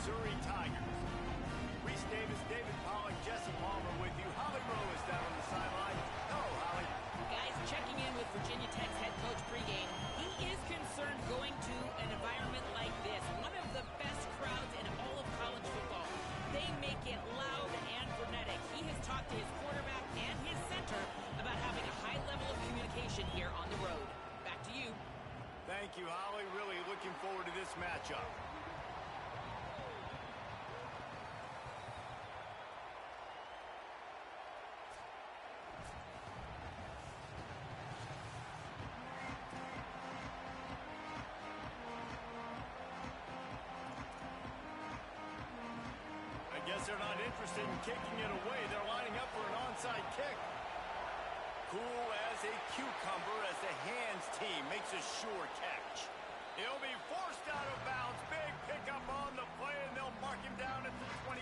Missouri Tigers. Reese Davis, David Pollack, Jesse Palmer with you. Holly Rowe is down on the sideline. Hello, Holly. Guys, checking in with Virginia Tech's head coach pregame. He is concerned going to an environment like this, one of the best crowds in all of college football. They make it loud and frenetic. He has talked to his quarterback and his center about having a high level of communication here on the road. Back to you. Thank you, Holly. Really looking forward to this matchup. I guess they're not interested in kicking it away. They're lining up for an onside kick. Cool as a cucumber as the hands team makes a sure catch. He'll be forced out of bounds. Big pickup on the play, and they'll mark him down at the 28.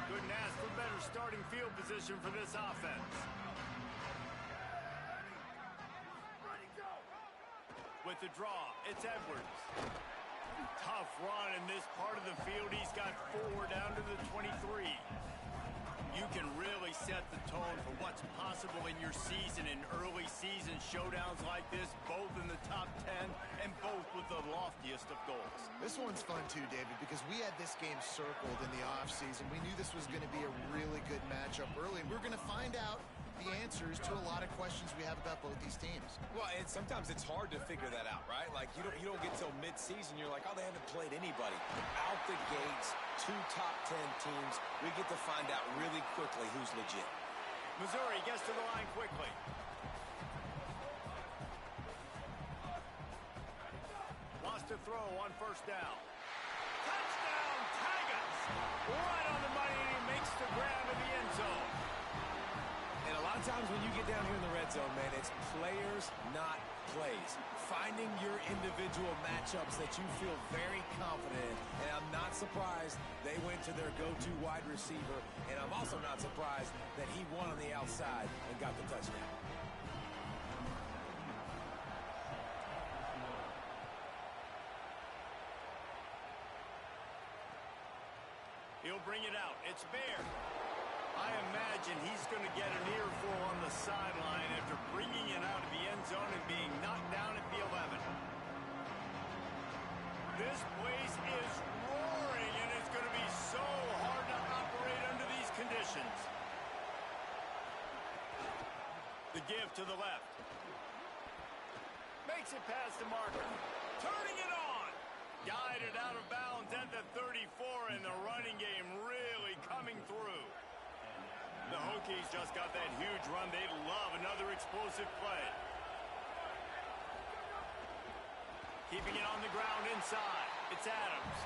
Couldn't ask for better starting field position for this offense. With the draw, it's Edwards. Tough run in this part of the field. He's got 4 down to the 23. You can really set the tone for what's possible in your season in early season showdowns like this, both in the top 10 and both with the loftiest of goals. This one's fun too, David, because we had this game circled in the offseason. We knew this was going to be a really good matchup early, and we're going to find out the answers to a lot of questions we have about both these teams. Well, and sometimes it's hard to figure that out, right? Like, you don't get till mid-season, you're like, oh, they haven't played anybody. Out the gates, 2 top 10 teams, we get to find out really quickly who's legit. Missouri gets to the line quickly. Lost to throw on first down. Touchdown, Tigers! Right on the money, and he makes the grab in the end zone. And a lot of times when you get down here in the red zone, man, it's players, not plays. Finding your individual matchups that you feel very confident in. And I'm not surprised they went to their go-to wide receiver. And I'm also not surprised that he won on the outside and got the touchdown. He'll bring it out. It's Bear. I imagine he's going to get an earful on the sideline after bringing it out of the end zone and being knocked down at the 11. This place is roaring, and it's going to be so hard to operate under these conditions. The give to the left. Makes it past the marker. Turning it on. Guided out of bounds at the 34, and the running game really coming through. The Hokies just got that huge run. They'd love another explosive play. Keeping it on the ground inside. It's Adams.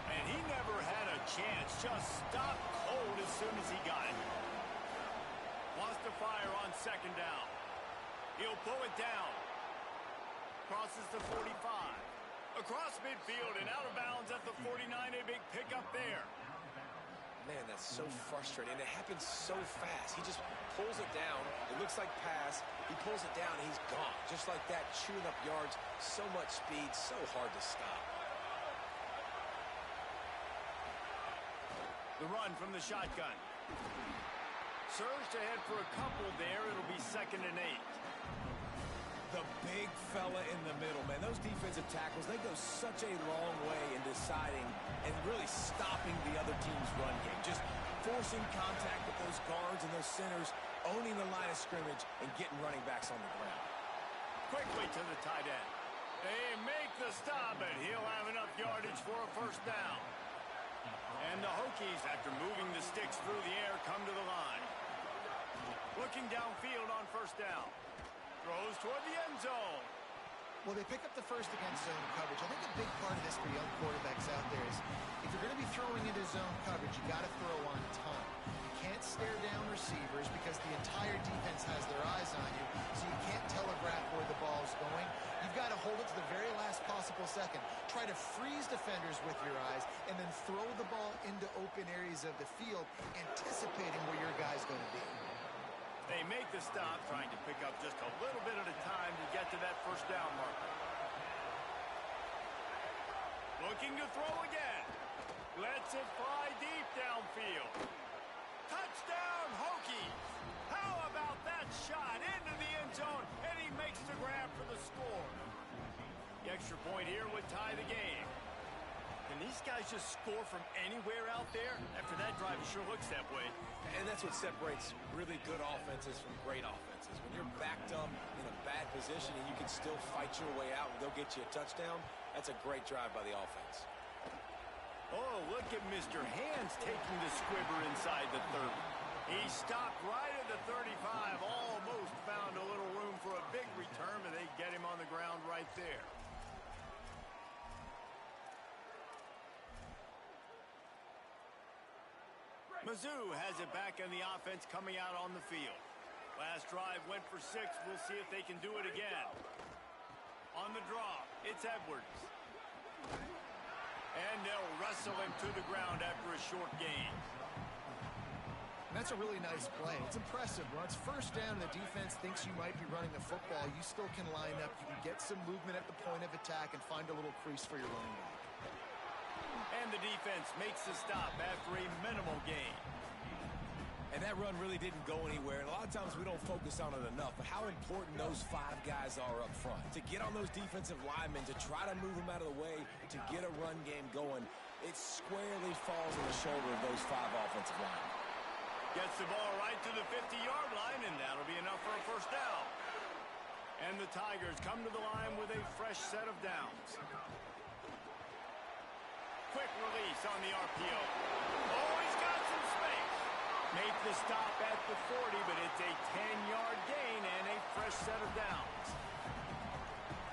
And he never had a chance. Just stopped cold as soon as he got it. Wants to fire on second down. He'll pull it down. Crosses the 45. Across midfield and out of bounds at the 49. A big pickup there. Man, that's so frustrating. It happens so fast. He just pulls it down. It looks like pass. He pulls it down, and he's gone. Just like that, chewing up yards. So much speed, so hard to stop. The run from the shotgun. Surged ahead for a couple there. It'll be 2nd and 8. The big fella in the middle, man. Those defensive tackles, they go such a long way in deciding and really stopping the other team's run game. Just forcing contact with those guards and those centers, owning the line of scrimmage, and getting running backs on the ground. Quickly to the tight end. They make the stop, and he'll have enough yardage for a first down. And the Hokies, after moving the sticks through the air, come to the line. Looking downfield on first down. Throws toward the end zone. Well, they pick up the first against zone coverage. I think a big part of this for young quarterbacks out there is if you're going to be throwing into zone coverage, you got to throw on time. You can't stare down receivers because the entire defense has their eyes on you, so you can't telegraph where the ball's going. You've got to hold it to the very last possible second. Try to freeze defenders with your eyes and then throw the ball into open areas of the field, anticipating where your guy's going to be. They make the stop, trying to pick up just a little bit at a time to get to that first down marker. Looking to throw again. Lets it fly deep downfield. Touchdown, Hokies! How about that shot into the end zone, and he makes the grab for the score. The extra point here would tie the game. Can these guys just score from anywhere out there? After that drive, it sure looks that way. And that's what separates really good offenses from great offenses. When you're backed up in a bad position and you can still fight your way out and go get you a touchdown, that's a great drive by the offense. Oh, look at Mr. Hands taking the squibber inside the 30. He stopped right at the 35, almost found a little room for a big return, and they get him on the ground right there. Mizzou has it back in the offense coming out on the field. Last drive went for 6. We'll see if they can do it again. On the draw, it's Edwards. And they'll wrestle him to the ground after a short gain. That's a really nice play. It's impressive. When it's first down and the defense thinks you might be running the football, you still can line up. You can get some movement at the point of attack and find a little crease for your running back. And the defense makes the stop after a minimal gain. And that run really didn't go anywhere. And a lot of times we don't focus on it enough, but how important those 5 guys are up front. To get on those defensive linemen, to try to move them out of the way, to get a run game going, it squarely falls on the shoulder of those 5 offensive linemen. Gets the ball right to the 50-yard line, and that'll be enough for a first down. And the Tigers come to the line with a fresh set of downs. Quick release on the RPO. Oh, he's got some space. Make the stop at the 40, but it's a 10-yard gain and a fresh set of downs.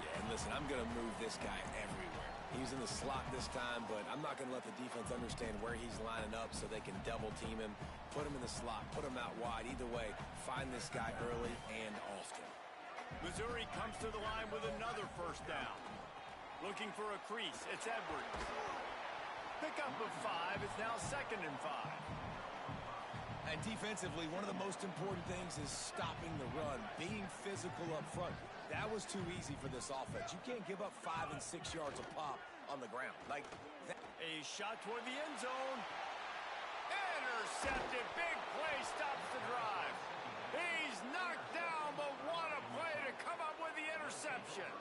Yeah, and listen, I'm going to move this guy everywhere. He's in the slot this time, but I'm not going to let the defense understand where he's lining up so they can double team him, put him in the slot, put him out wide. Either way, find this guy early and often. Missouri comes to the line with another first down. Looking for a crease, it's Edwards. Pickup of 5, it's now 2nd and 5. And defensively, one of the most important things is stopping the run, being physical up front. That was too easy for this offense. You can't give up 5 and 6 yards a pop on the ground. Like that. A shot toward the end zone. Intercepted. Big play stops the drive. He's knocked down, but what a play to come up with the interception.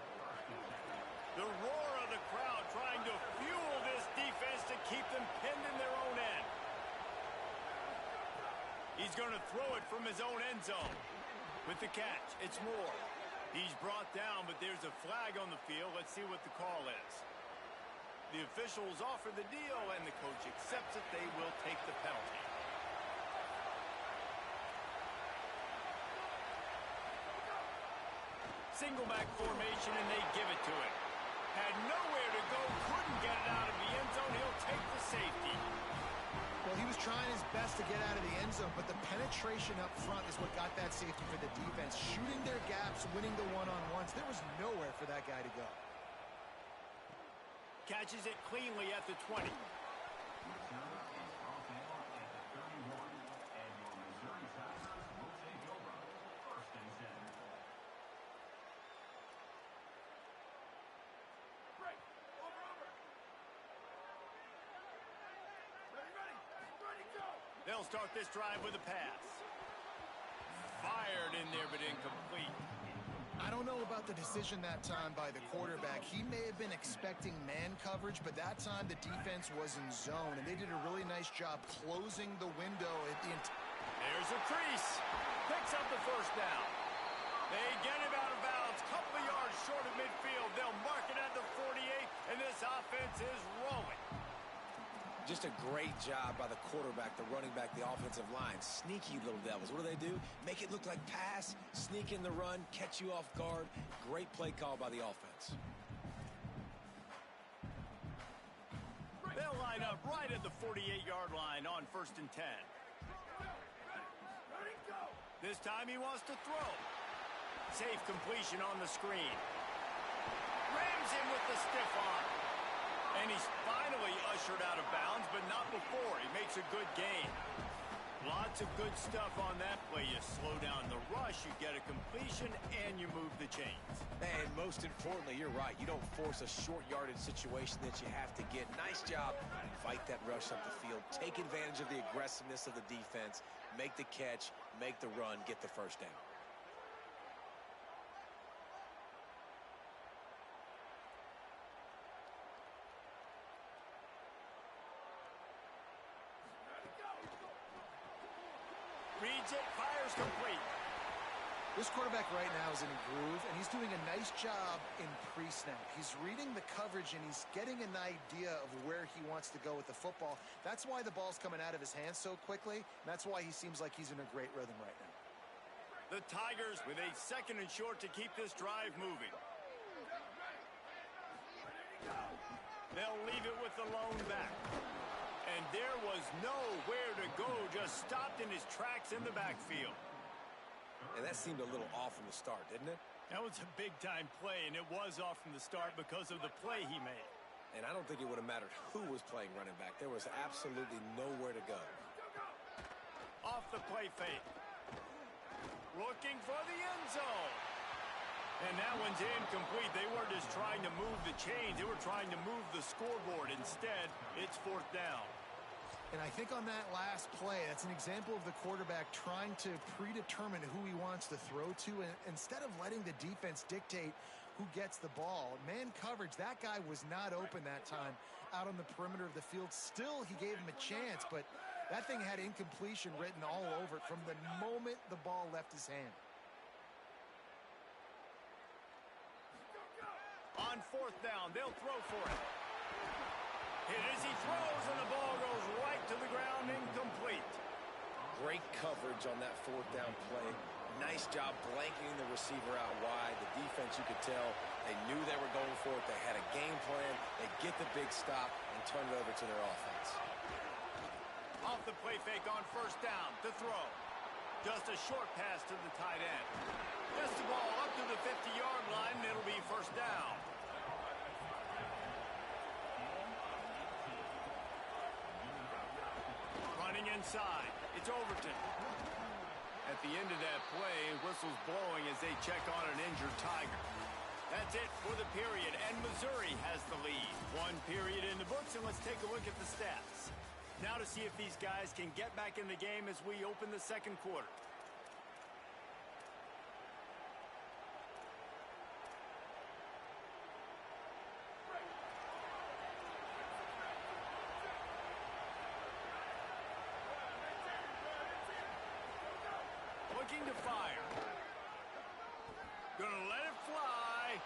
The roar of the crowd trying to fuel this defense to keep them pinned in their own end. He's going to throw it from his own end zone. With the catch, it's Moore. He's brought down, but there's a flag on the field. Let's see what the call is. The officials offer the deal, and the coach accepts it. They will take the penalty. Single back formation, and they give it to him. Had nowhere to go, couldn't get it out of the end zone. He'll take the safety. Well, he was trying his best to get out of the end zone, but the penetration up front is what got that safety for the defense. Shooting their gaps, winning the one-on-ones. There was nowhere for that guy to go. Catches it cleanly at the 20. They'll start this drive with a pass. Fired in there, but incomplete. I don't know about the decision that time by the quarterback. He may have been expecting man coverage, but that time the defense was in zone, and they did a really nice job closing the window at the end. There's a crease. Picks up the first down. They get him out of bounds. Couple of yards short of midfield. They'll mark it at the 48, and this offense is rolling. Just a great job by the quarterback, the running back, the offensive line. Sneaky little devils. What do? Make it look like pass, sneak in the run, catch you off guard. Great play call by the offense. They'll line up right at the 48-yard line on 1st and 10. This time he wants to throw. Safe completion on the screen. Rams him with the stiff arm. And he's finally ushered out of bounds, but not before. He makes a good gain. Lots of good stuff on that play. You slow down the rush, you get a completion, and you move the chains. And most importantly, you're right. You don't force a short yardage situation that you have to get. Nice job. Fight that rush up the field. Take advantage of the aggressiveness of the defense. Make the catch, make the run, get the first down. Reads it, fires complete. This quarterback right now is in a groove, and he's doing a nice job in pre-snap. He's reading the coverage, and he's getting an idea of where he wants to go with the football. That's why the ball's coming out of his hands so quickly, and that's why he seems like he's in a great rhythm right now. The Tigers with a 2nd and short to keep this drive moving. They'll leave it with the lone back. And there was nowhere to go, just stopped in his tracks in the backfield. And that seemed a little off from the start, didn't it? That was a big-time play, and it was off from the start because of the play he made. And I don't think it would have mattered who was playing running back. There was absolutely nowhere to go. Off the play fake. Looking for the end zone. And that one's incomplete. They weren't just trying to move the chains. They were trying to move the scoreboard. Instead, it's 4th down. And I think on that last play, that's an example of the quarterback trying to predetermine who he wants to throw to, and instead of letting the defense dictate who gets the ball. Man coverage, that guy was not open that time out on the perimeter of the field. Still, he gave him a chance, but that thing had incompletion written all over it from the moment the ball left his hand. On 4th down, they'll throw for it. Hit as he throws, and the ball goes right to the ground, incomplete. Great coverage on that 4th down play. Nice job blanketing the receiver out wide. The defense, you could tell, they knew they were going for it. They had a game plan. They get the big stop and turn it over to their offense. Off the play fake on 1st down to throw. Just a short pass to the tight end. Gets the ball up to the 50-yard line, and it'll be 1st down. Running inside, it's Overton. At the end of that play, whistle's blowing as they check on an injured Tiger. That's it for the period, and Missouri has the lead. 1 period in the books, and let's take a look at the stats. Now to see if these guys can get back in the game as we open the 2nd quarter. Looking to fire. Gonna let it fly.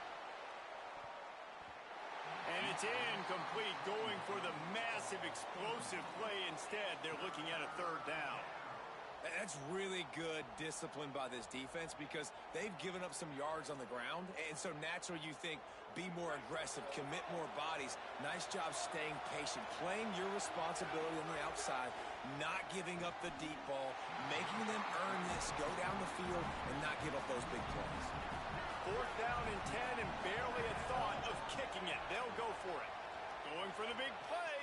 And it's incomplete, going for the massive explosive play instead. They're looking at a 3rd down. That's really good discipline by this defense because they've given up some yards on the ground, and so naturally you think be more aggressive, commit more bodies. Nice job staying patient, playing your responsibility on the outside, not giving up the deep ball, making them earn this, go down the field, and not give up those big plays. 4th down and 10, and barely a thought of kicking it. They'll go for it. Going for the big play.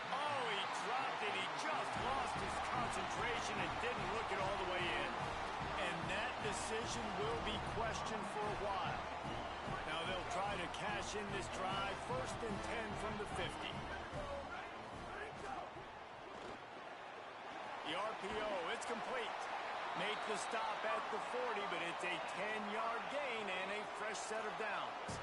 Oh, he dropped it. He just lost his concentration and didn't look it all the way in. And that decision will be questioned for a while. Now they'll try to cash in this drive. 1st and 10 from the 50. The RPO, it's complete. Make the stop at the 40, but it's a 10-yard gain and a fresh set of downs.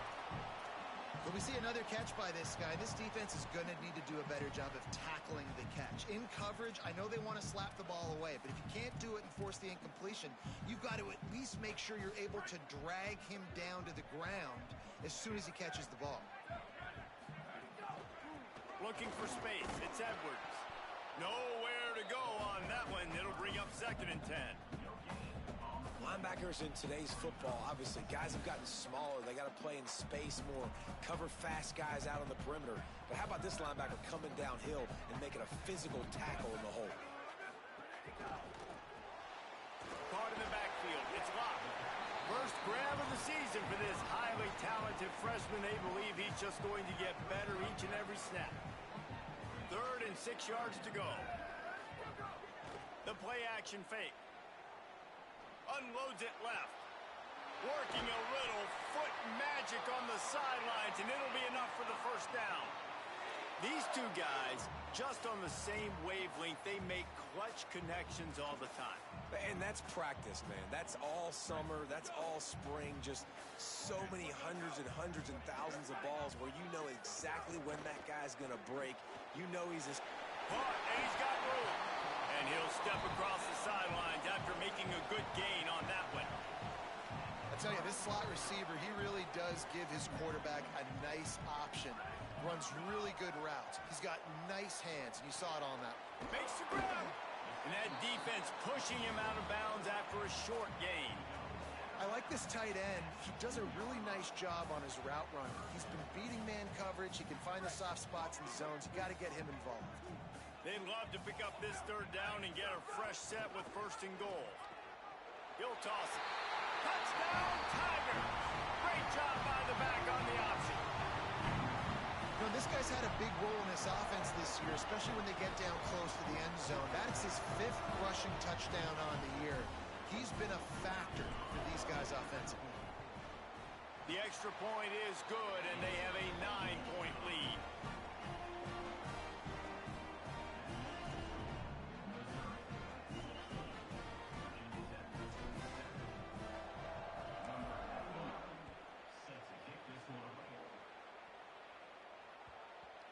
But we see another catch by this guy. This defense is going to need to do a better job of tackling the catch. In coverage, I know they want to slap the ball away, but if you can't do it and force the incompletion, you've got to at least make sure you're able to drag him down to the ground as soon as he catches the ball. Looking for space. It's Edwards. Nowhere to go on that one. It'll bring up 2nd and 10. Linebackers in today's football, obviously, guys have gotten smaller. They got to play in space more, cover fast guys out on the perimeter. But how about this linebacker coming downhill and making a physical tackle in the hole? Caught in the backfield. It's locked. First grab of the season for this highly talented freshman. They believe he's just going to get better each and every snap. 3rd and 6 yards to go. The play action fake. Unloads it left. Working a little foot magic on the sidelines, and it'll be enough for the first down. These two guys, just on the same wavelength, they make clutch connections all the time. And that's practice, man. That's all summer. That's all spring. Just so many hundreds and thousands of balls where you know exactly when that guy's going to break. You know he's as... And he's got room. And he'll step across the sidelines after making a good gain on that one. I tell you, this slot receiver, he really does give his quarterback a nice option. Runs really good routes. He's got nice hands, and you saw it on that. Makes the grab. And that defense pushing him out of bounds after a short gain. I like this tight end. He does a really nice job on his route running. He's been beating man coverage. He can find the soft spots and zones. You got to get him involved. They'd love to pick up this third down and get a fresh set with 1st and goal. He'll toss it. Touchdown, Tigers! Great job by the back on the option. You know, this guy's had a big role in this offense this year, especially when they get down close to the end zone. That's his 5th rushing touchdown on the year. He's been a factor for these guys offensively. The extra point is good, and they have a 9-point lead.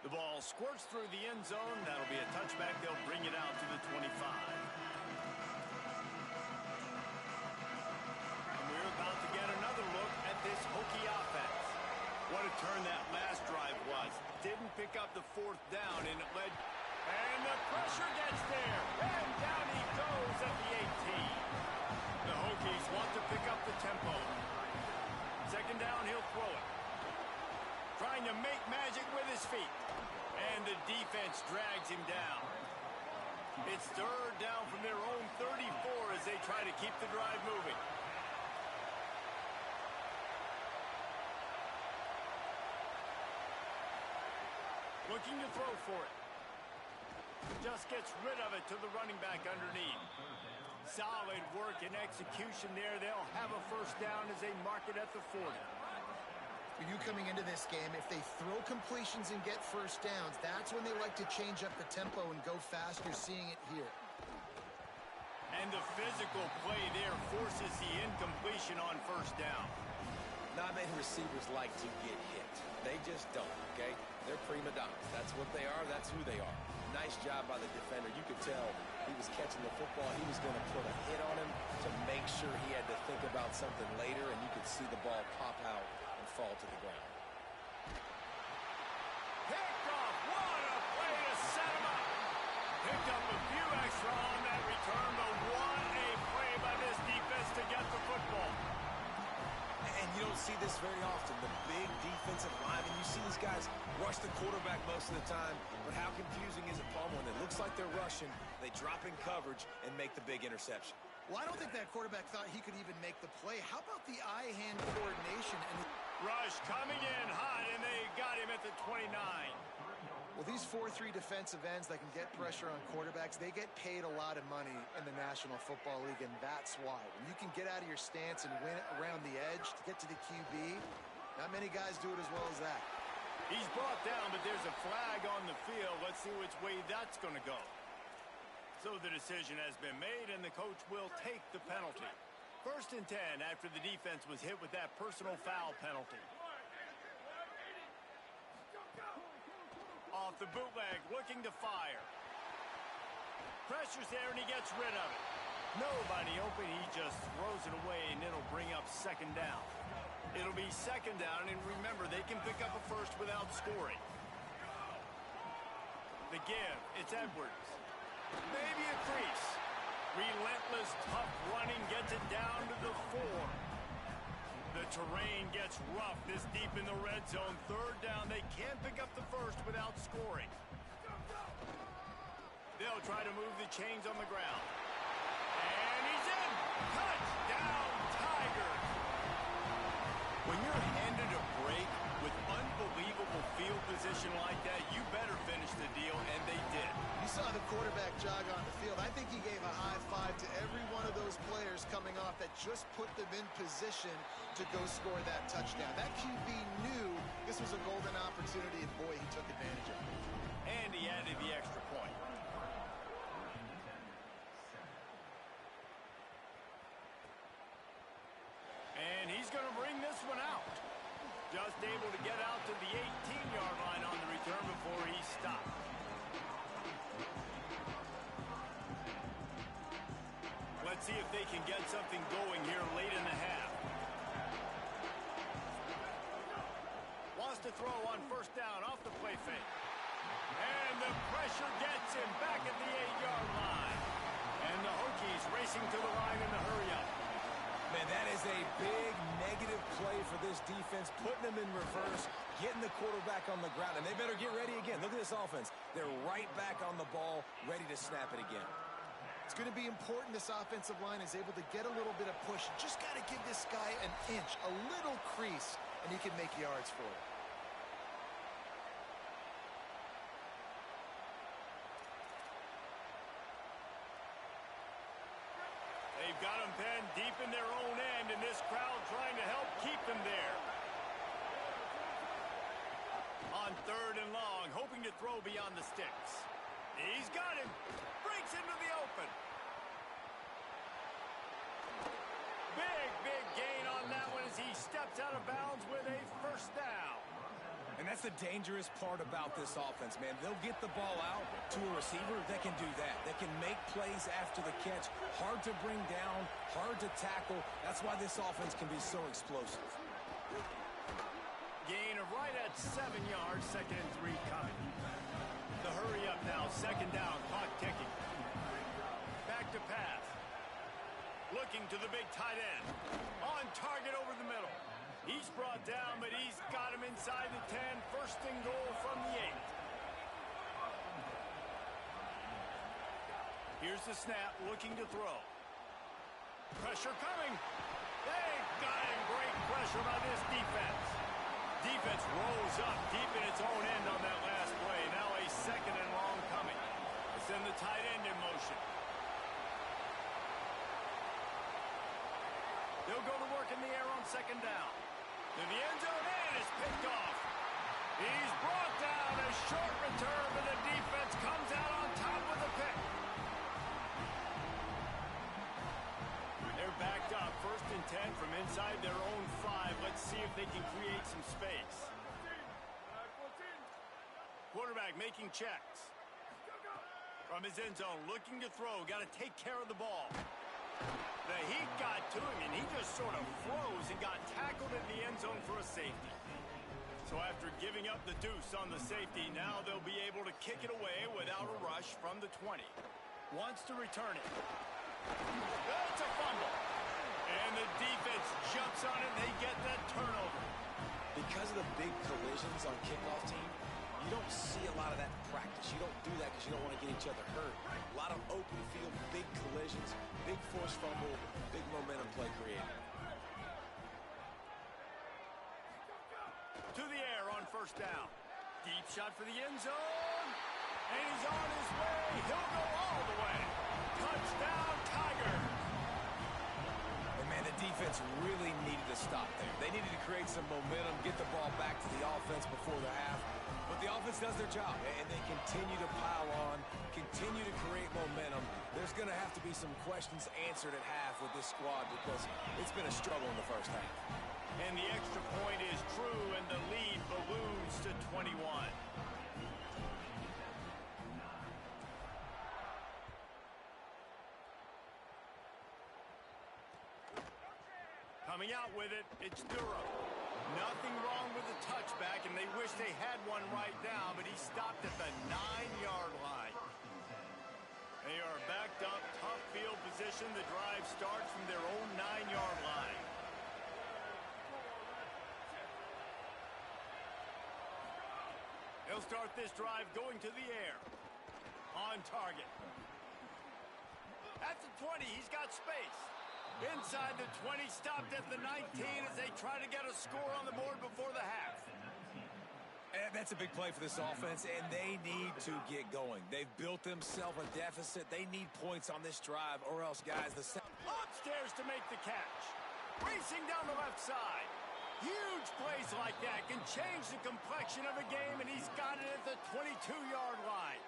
The ball squirts through the end zone. That'll be a touchback. They'll bring it out to the 25. And we're about to get another look at this Hokie offense. What a turn that last drive was. Didn't pick up the 4th down, and it led... And the pressure gets there. And down he goes at the 18. The Hokies want to pick up the tempo. 2nd down, he'll throw it. Trying to make magic with his feet. And the defense drags him down. It's 3rd down from their own 34 as they try to keep the drive moving. Looking to throw for it. Just gets rid of it to the running back underneath. Solid work and execution there. They'll have a 1st down as they mark it at the 40. For you coming into this game, if they throw completions and get 1st downs, that's when they like to change up the tempo and go faster, seeing it here. And the physical play there forces the incompletion on 1st down. Not many receivers like to get hit. They just don't, okay? They're prima donnas. That's what they are. That's who they are. Nice job by the defender. You could tell he was catching the football. He was going to put a hit on him to make sure he had to think about something later, and you could see the ball pop out and fall to the ground. Picked off. What a play to set him up. Picked up a few extra on that return, but what a play by this defense to get the football. And you don't see this very often. The big defensive line, and you see these guys rush the quarterback most of the time, but how confusing is it, Paul, when it looks like they're rushing, they drop in coverage and make the big interception? Well, I don't think that quarterback thought he could even make the play. How about the eye-hand coordination? And Rush coming in hot, and they got him at the 29. well, these 4-3 defensive ends that can get pressure on quarterbacks, they get paid a lot of money in the National Football League, and that's why. When you can get out of your stance and win around the edge to get to the QB, not many guys do it as well as that. He's brought down, but there's a flag on the field. Let's see which way that's going to go. So the decision has been made, and the coach will take the penalty. 1st and 10 after the defense was hit with that personal foul penalty. Off the bootleg, looking to fire. Pressure's there, and he gets rid of it. Nobody open, he just throws it away, and it'll bring up 2nd down. It'll be 2nd down, and remember, they can pick up a 1st without scoring. The give, it's Edwards. Maybe a crease. Relentless, tough running gets it down to the 4. The terrain gets rough this deep in the red zone. 3rd down, they can't pick up the 1st without scoring. They'll try to move the chains on the ground. And he's in! Touchdown, Tigers! When you're handed a break with unbelievable field position like that, you better finish the deal, and they did. You saw the quarterback jog on the field. I think he gave a high five to every one of those players coming off that just put them in position to go score that touchdown. That QB knew this was a golden opportunity, and boy, he took advantage of it. And he added the extra point. And he's going to bring this one out. Just able to get out to the 18-yard line on the return before he stopped. Let's see if they can get something going here late in the half. Wants to throw on first down off the play fake. And the pressure gets him back at the 8-yard line. And the Hokies racing to the line in the hurry-up. Man, that is a big negative play for this defense, putting them in reverse, getting the quarterback on the ground, and they better get ready again. Look at this offense. They're right back on the ball, ready to snap it again. It's going to be important this offensive line is able to get a little bit of push. Just got to give this guy an inch, a little crease, and he can make yards for it. They've got them penned deep in their own end, and this crowd trying to help keep them there. On 3rd and long, hoping to throw beyond the sticks. He's got him. Breaks into the open. Big gain on that one as he steps out of bounds with a first down. And that's the dangerous part about this offense, man. They'll get the ball out to a receiver. They can do that. They can make plays after the catch. Hard to bring down, hard to tackle. That's why this offense can be so explosive. Gain of right at 7 yards, 2nd and 3 coming. The hurry up now, 2nd down, clock ticking. Back to pass. Looking to the big tight end. On target over the middle. He's brought down, but he's got him inside the 10. 1st and goal from the 8. Here's the snap, looking to throw. Pressure coming. They got him. Great pressure by this defense. Defense rolls up deep in its own end on that last play. Now a 2nd and long coming. They send the tight end in motion. They'll go to work in the air on 2nd down. To the end zone, and is picked off. He's brought down. A short return, but the defense comes out on top with a pick. They're backed up. 1st and 10 from inside their own 5. Let's see if they can create some space. Quarterback making checks. From his end zone, looking to throw. Got to take care of the ball. The heat got to him, and he just sort of froze and got tackled in the end zone for a safety. So after giving up the deuce on the safety, now they'll be able to kick it away without a rush from the 20. Wants to return it. That's a fumble. And the defense jumps on it, and they get that turnover. Because of the big collisions on kickoff team, you don't see a lot of that in practice. You don't do that because you don't want to get each other hurt. A lot of open field, big collisions, big forced fumble, big momentum play created. To the air on 1st down. Deep shot for the end zone. And he's on his way. He'll go all the way. Touchdown, Tigers. And man, the defense really needed to stop there. They needed to create some momentum, get the ball back to the offense before the half. But the offense does their job, and they continue to pile on, continue to create momentum. There's going to have to be some questions answered at half with this squad because it's been a struggle in the 1st half. And the extra point is true, and the lead balloons to 21. Coming out with it, it's Durham. Nothing wrong with the touchback, and they wish they had one right now, but he stopped at the 9-yard line. They are backed up, tough field position. The drive starts from their own 9-yard line. They'll start this drive going to the air. On target. At the 20, he's got space. Inside the 20, stopped at the 19 as they try to get a score on the board before the half. That's a big play for this offense, and they need to get going. They've built themselves a deficit. They need points on this drive, or else, guys, upstairs to make the catch. Racing down the left side. Huge plays like that can change the complexion of a game, and he's got it at the 22-yard line.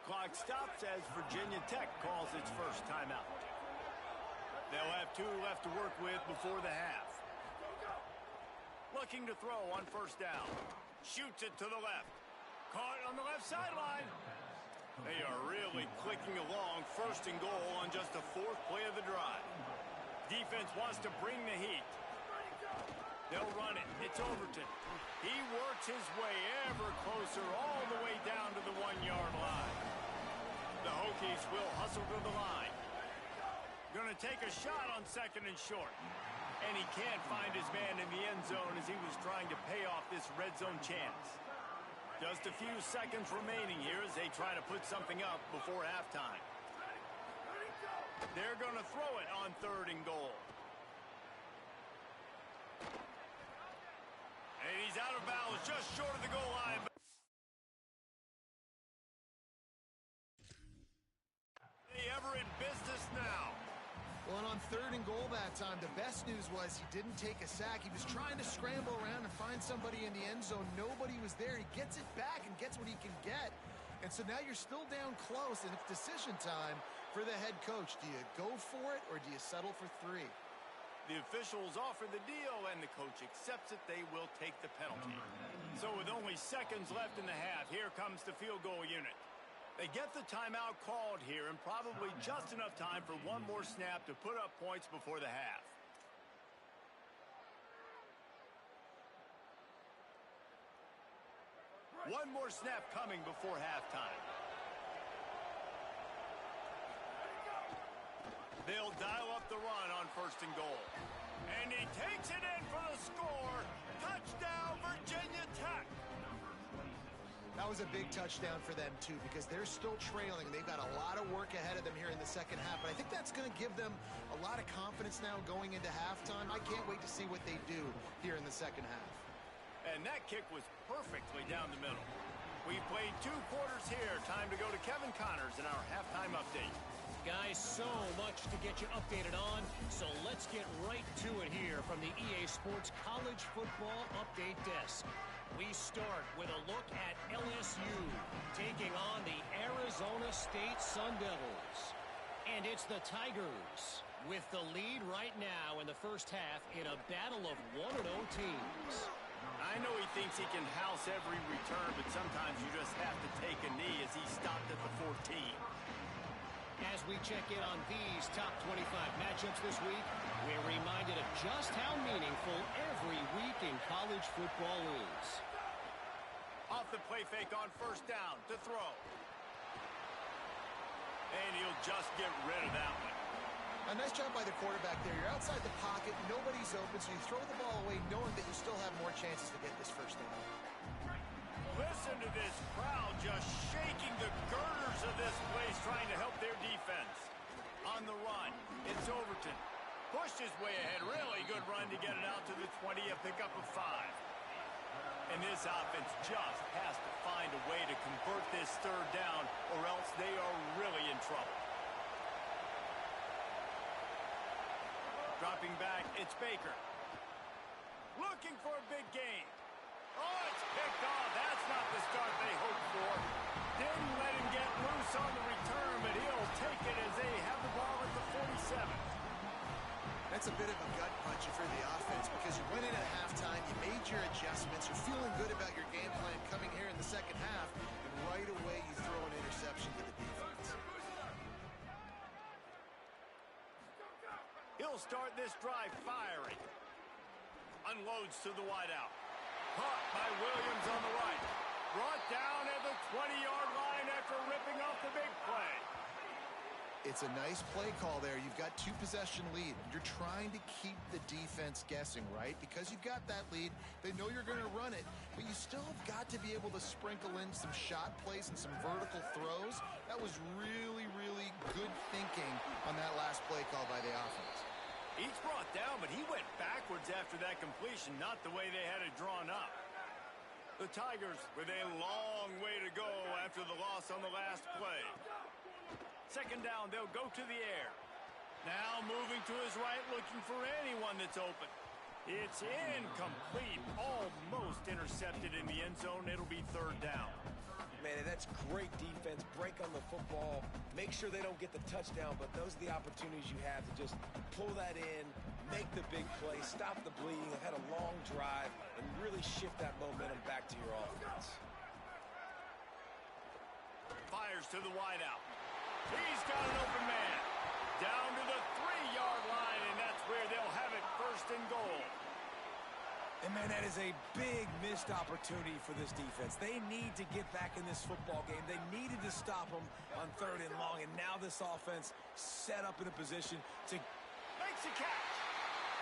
Clock stops as Virginia Tech calls its first timeout. They'll have 2 left to work with before the half. Looking to throw on first down. Shoots it to the left. Caught on the left sideline. They are really clicking along, first and goal on just the 4th play of the drive. Defense wants to bring the heat. They'll run it. It's Overton. He works his way ever closer all the way down to the 1-yard line. The Hokies will hustle to the line. Going to take a shot on 2nd and short. And he can't find his man in the end zone as he was trying to pay off this red zone chance. Just a few seconds remaining here as they try to put something up before halftime. They're going to throw it on 3rd and goal. And he's out of bounds just short of the goal line. They ever in business now. Well, and on 3rd and goal that time, the best news was he didn't take a sack. He was trying to scramble around and find somebody in the end zone. Nobody was there. He gets it back and gets what he can get. And so now you're still down close, and it's decision time for the head coach. Do you go for it, or do you settle for 3? The officials offer the deal, and the coach accepts it. They will take the penalty. So with only seconds left in the half, here comes the field goal unit. They get the timeout called here, and probably just enough time for one more snap to put up points before the half. One more snap coming before halftime. They'll dial up the run on 1st and goal. And he takes it in for the score. Touchdown, Virginia Tech. That was a big touchdown for them, too, because they're still trailing. They've got a lot of work ahead of them here in the second half, but I think that's going to give them a lot of confidence now going into halftime. I can't wait to see what they do here in the second half. And that kick was perfectly down the middle. We played 2 quarters here. Time to go to Kevin Connors in our halftime update. Guys, so much to get you updated on, so let's get right to it here from the EA Sports College Football Update Desk. We start with a look at LSU taking on the Arizona State Sun Devils. And it's the Tigers with the lead right now in the first half in a battle of 1-0 teams. I know he thinks he can house every return, but sometimes you just have to take a knee as he stopped at the 14. As we check in on these top 25 matchups this week, we're reminded of just how meaningful every week in college football is. Off the play fake on first down to throw. And he'll just get rid of that one. A nice job by the quarterback there. You're outside the pocket, nobody's open, so you throw the ball away knowing that you still have more chances to get this first down. Listen to this crowd just shaking the girders of this place trying to help their defense. On the run, it's Overton. Pushed his way ahead. Really good run to get it out to the 20, a pickup of 5. And this offense just has to find a way to convert this 3rd down, or else they are really in trouble. Dropping back, it's Baker. Looking for a big gain. Oh, it's picked off. That's not the start they hoped for. Didn't let him get loose on the return, but he'll take it as they have the ball at the 47. That's a bit of a gut punch for the offense because you went in at halftime, you made your adjustments, you're feeling good about your game plan coming here in the second half, and right away you throw an interception to the defense. He'll start this drive firing. Unloads to the wideout. Caught by Williams on the right. Brought down at the 20-yard line after ripping off the big play. It's a nice play call there. You've got 2-possession lead. You're trying to keep the defense guessing, right? Because you've got that lead, they know you're going to run it, but you still have got to be able to sprinkle in some shot plays and some vertical throws. That was really, really good thinking on that last play call by the offense. He's brought down, but he went backwards after that completion, not the way they had it drawn up. The Tigers with a long way to go after the loss on the last play. Second down, they'll go to the air. Now moving to his right, looking for anyone that's open. It's incomplete, almost intercepted in the end zone. It'll be third down. Man, that's great defense. Break on the football. Make sure they don't get the touchdown, but those are the opportunities you have to just pull that in, make the big play, stop the bleeding. I've had a long drive and really shift that momentum back to your offense. Fires to the wideout. He's got an open man. Down to the 3-yard line, and that's where they'll have it, first and goal. And, man, that is a big missed opportunity for this defense. They need to get back in this football game. They needed to stop them on third and long, and now this offense set up in a position to... Makes a catch.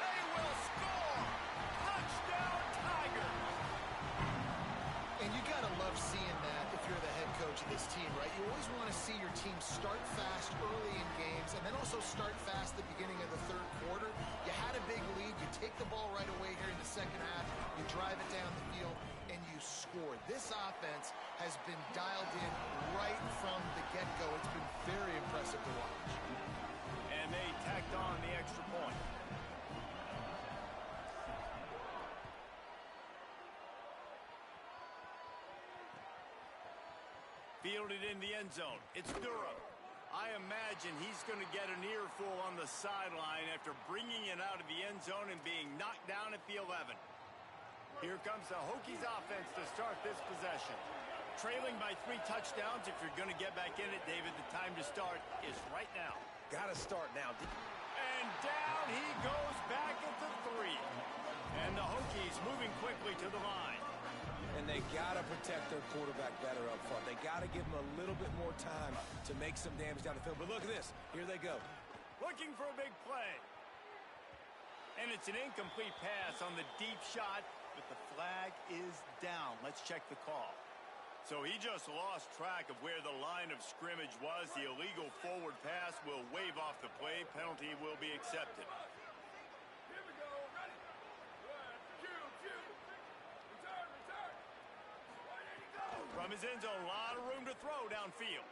They will score. Touchdown, Tigers. And you got to love seeing that if you're the head coach of this team, right? You always want to see your team start fast early in games and then also start fast at the beginning of the third quarter. You had a big lead. You take the ball right away here in the second half. You drive it down the field, and you score. This offense has been dialed in right from the get-go. It's been very impressive to watch. And they tacked on the extra point. Fielded in the end zone. It's Durham. I imagine he's going to get an earful on the sideline after bringing it out of the end zone and being knocked down at the 11. Here comes the Hokies offense to start this possession. Trailing by 3 touchdowns. If you're going to get back in it, David, the time to start is right now. Got to start now. And down he goes back at the 3. And the Hokies moving quickly to the line. And they got to protect their quarterback better up front. They got to give him a little bit more time to make some damage down the field. But look at this. Here they go. Looking for a big play. And it's an incomplete pass on the deep shot, but the flag is down. Let's check the call. So he just lost track of where the line of scrimmage was. The illegal forward pass will wave off the play. Penalty will be accepted. From his end zone, a lot of room to throw downfield.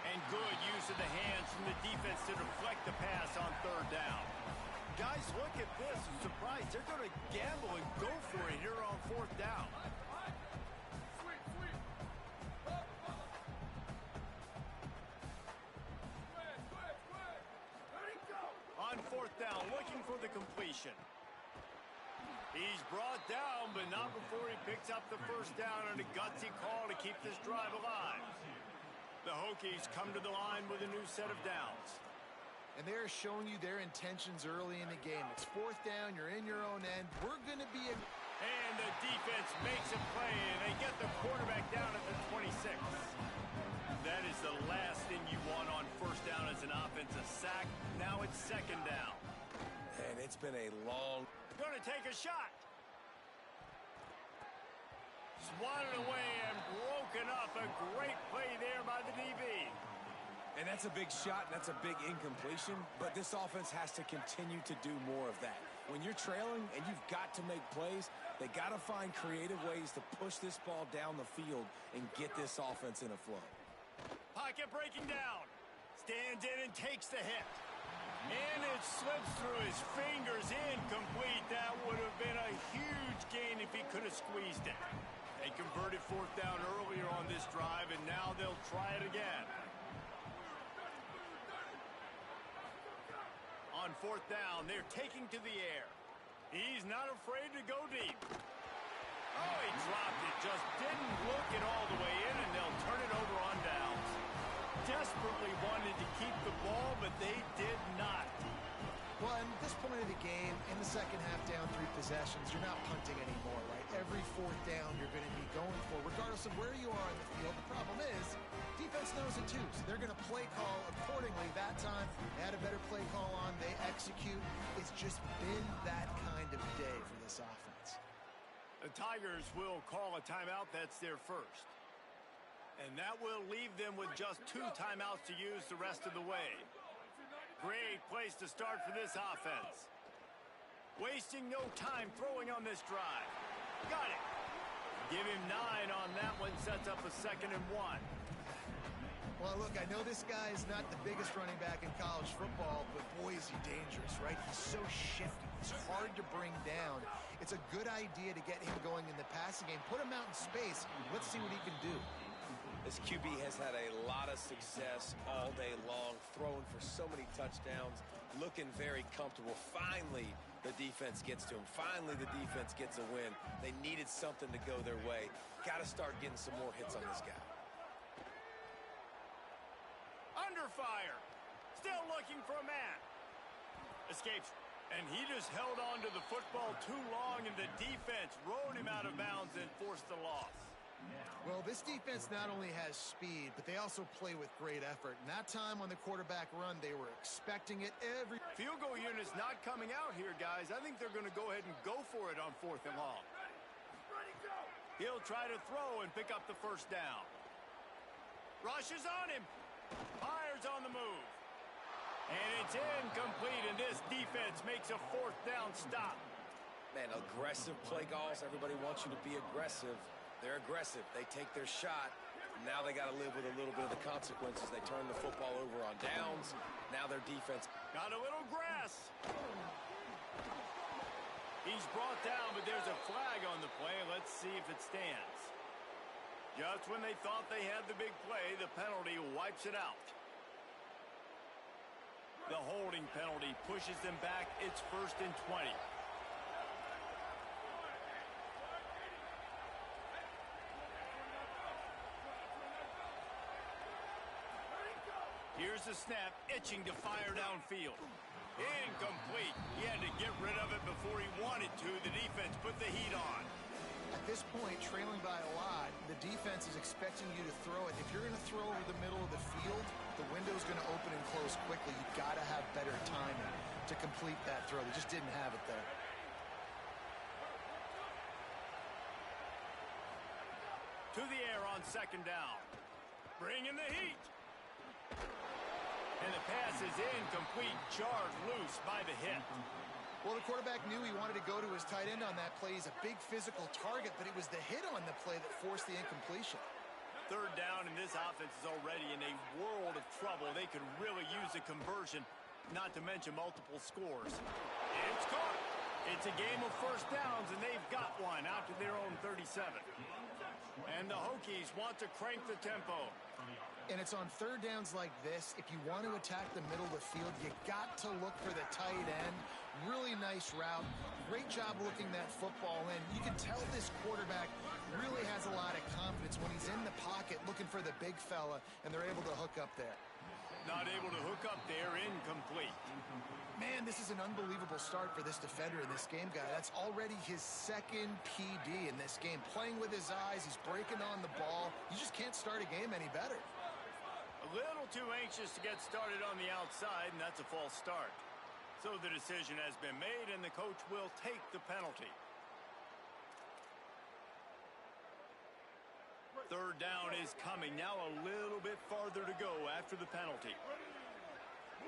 And good use of the hands from the defense to deflect the pass on third down. Guys, look at this. I'm surprised. They're going to gamble and go for it here on fourth down. On fourth down, looking for the completion. He's brought down, but not before he picks up the first down on a gutsy call to keep this drive alive. The Hokies come to the line with a new set of downs. And they're showing you their intentions early in the game. It's fourth down. You're in your own end. We're going to be... And the defense makes a play, and they get the quarterback down at the 26. That is the last thing you want on first down as an offense, a sack. Now it's second down. And it's been a long... Going to take a shot. Swatted away and broken up. A great play there by the DB. And that's a big shot, and that's a big incompletion, but this offense has to continue to do more of that. When you're trailing and you've got to make plays, they got to find creative ways to push this ball down the field and get this offense in a flow. Pocket breaking down. Stands in and takes the hit. And it slips through his fingers, incomplete. That would have been a huge gain if he could have squeezed it. They converted fourth down earlier on this drive, and now they'll try it again. On fourth down, they're taking to the air. He's not afraid to go deep. Oh, he dropped it. Just didn't look it all the way in, and they'll turn it over on downs. Desperately wanted to keep the ball, but they did not. Well, at this point of the game, in the second half, down 3 possessions, you're not punting anymore, right? Every fourth down you're going to be going for, regardless of where you are on the field. The problem is, defense knows it too, so they're going to play call accordingly. That time, they had a better play call on. They execute. It's just been that kind of day for this offense. The Tigers will call a timeout. That's their first. And that will leave them with just 2 timeouts to use the rest of the way. Great place to start for this offense. Wasting no time throwing on this drive. Got it. Give him 9 on that one, sets up a 2nd and 1. Well, look, I know this guy is not the biggest running back in college football, but boy, is he dangerous, right? He's so shifty. He's hard to bring down. It's a good idea to get him going in the passing game. Put him out in space. Let's see what he can do. This QB has had a lot of success all day long, throwing for so many touchdowns, looking very comfortable. Finally, the defense gets to him. Finally, the defense gets a win. They needed something to go their way. Got to start getting some more hits on this guy. Under fire. Still looking for a man. Escapes. And he just held on to the football too long, and the defense rode him out of bounds and forced the loss. Well, this defense not only has speed, but they also play with great effort. And that time on the quarterback run, they were expecting it every... Field goal unit's not coming out here, guys. I think they're going to go ahead and go for it on 4th and long. He'll try to throw and pick up the first down. Rushes on him. Fires on the move. And it's incomplete, and this defense makes a 4th down stop. Man, aggressive play calls. Everybody wants you to be aggressive. They're aggressive. They take their shot. Now they got to live with a little bit of the consequences. They turn the football over on downs. Now their defense. Got a little grass. He's brought down, but there's a flag on the play. Let's see if it stands. Just when they thought they had the big play, the penalty wipes it out. The holding penalty pushes them back. It's 1st and 20. Here's the snap, itching to fire downfield. Incomplete. He had to get rid of it before he wanted to. The defense put the heat on. At this point, trailing by a lot, the defense is expecting you to throw it. If you're going to throw over the middle of the field, the window's going to open and close quickly. You've got to have better timing to complete that throw. They just didn't have it there. To the air on 2nd down. Bringing the heat. And the pass is incomplete, jarred loose by the hit. Well, the quarterback knew he wanted to go to his tight end on that play. He's a big physical target, but it was the hit on the play that forced the incompletion. 3rd down, and this offense is already in a world of trouble. They could really use a conversion, not to mention multiple scores. It's caught. It's a game of 1st downs, and they've got one out to their own 37. And the Hokies want to crank the tempo. And it's on 3rd downs like this. If you want to attack the middle of the field, you got to look for the tight end. Really nice route. Great job looking that football in. You can tell this quarterback really has a lot of confidence when he's in the pocket looking for the big fella, and they're able to hook up there. Not able to hook up there, incomplete. Man, this is an unbelievable start for this defender in this game, guy. That's already his 2nd PD in this game. Playing with his eyes, he's breaking on the ball. You just can't start a game any better. A little too anxious to get started on the outside, and that's a false start. So the decision has been made, and the coach will take the penalty. 3rd down is coming. Now a little bit farther to go after the penalty.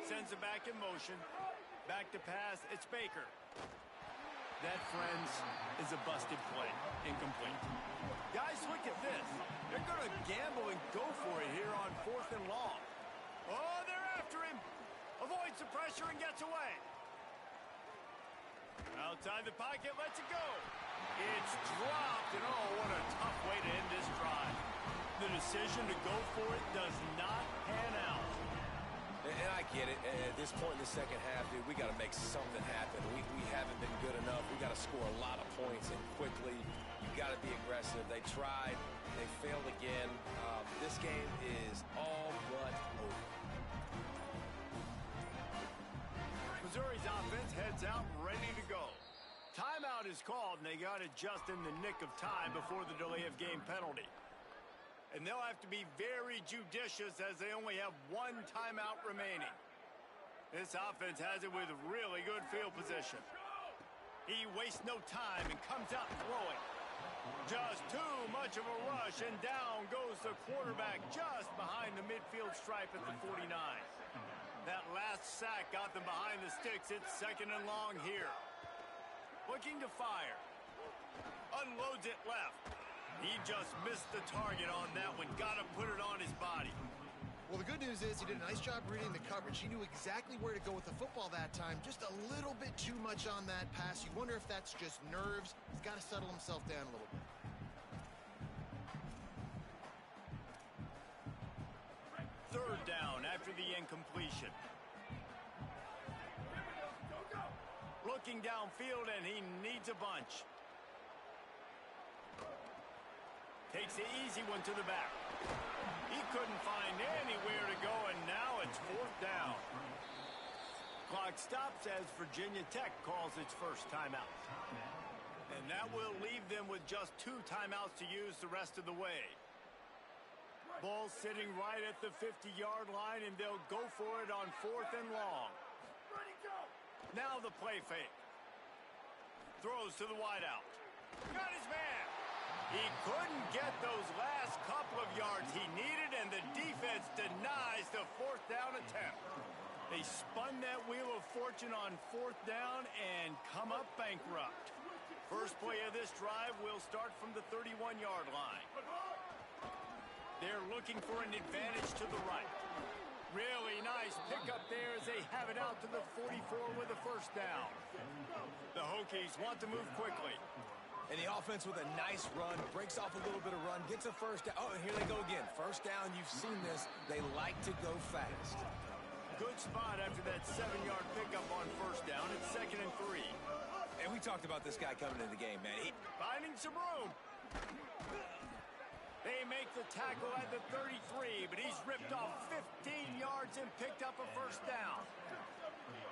Sends it back in motion. Back to pass. It's Baker. That, friends, is a busted play. Incomplete. Guys, look at this. They're going to gamble and go for it here on 4th and long. Oh, they're after him. Avoids the pressure and gets away. Outside the pocket, lets it go. It's dropped, and oh, what a tough way to end this drive. The decision to go for it does not pan out. And I get it. At this point in the 2nd half, dude, we got to make something happen. We haven't been good enough. We got to score a lot of points, and quickly. You got to be aggressive. They tried. They failed again. This game is all but over. Missouri's offense heads out ready to go. Timeout is called, and they got it just in the nick of time before the delay of game penalty. And they'll have to be very judicious as they only have 1 timeout remaining. This offense has it with really good field position. He wastes no time and comes out throwing. Just too much of a rush, and down goes the quarterback just behind the midfield stripe at the 49. That last sack got them behind the sticks. It's 2nd and long here. Looking to fire. Unloads it left. He just missed the target on that one. Got to put it on his body. Well, the good news is he did a nice job reading the coverage. He knew exactly where to go with the football that time. Just a little bit too much on that pass. You wonder if that's just nerves. He's got to settle himself down a little bit. Third down after the incompletion. Looking downfield, and he needs a bunch. Takes the easy one to the back. He couldn't find anywhere to go, and now it's fourth down. Clock stops as Virginia Tech calls its first timeout. And that will leave them with just 2 timeouts to use the rest of the way. Ball sitting right at the 50-yard line, and they'll go for it on 4th and long. Now the play fake. Throws to the wideout. Got his man. He couldn't get those last couple of yards he needed, and the defense denies the 4th down attempt. They spun that wheel of fortune on 4th down and come up bankrupt. First play of this drive will start from the 31-yard line. They're looking for an advantage to the right. Really nice pickup there as they have it out to the 44 with a first down. The Hokies want to move quickly. And the offense with a nice run, breaks off a little bit of run, gets a first down. Oh, and here they go again. First down, you've seen this. They like to go fast. Good spot after that 7-yard pickup on first down. It's 2nd and 3. And we talked about this guy coming into the game, man. Finding some room. They make the tackle at the 33, but he's ripped off 15 yards and picked up a first down.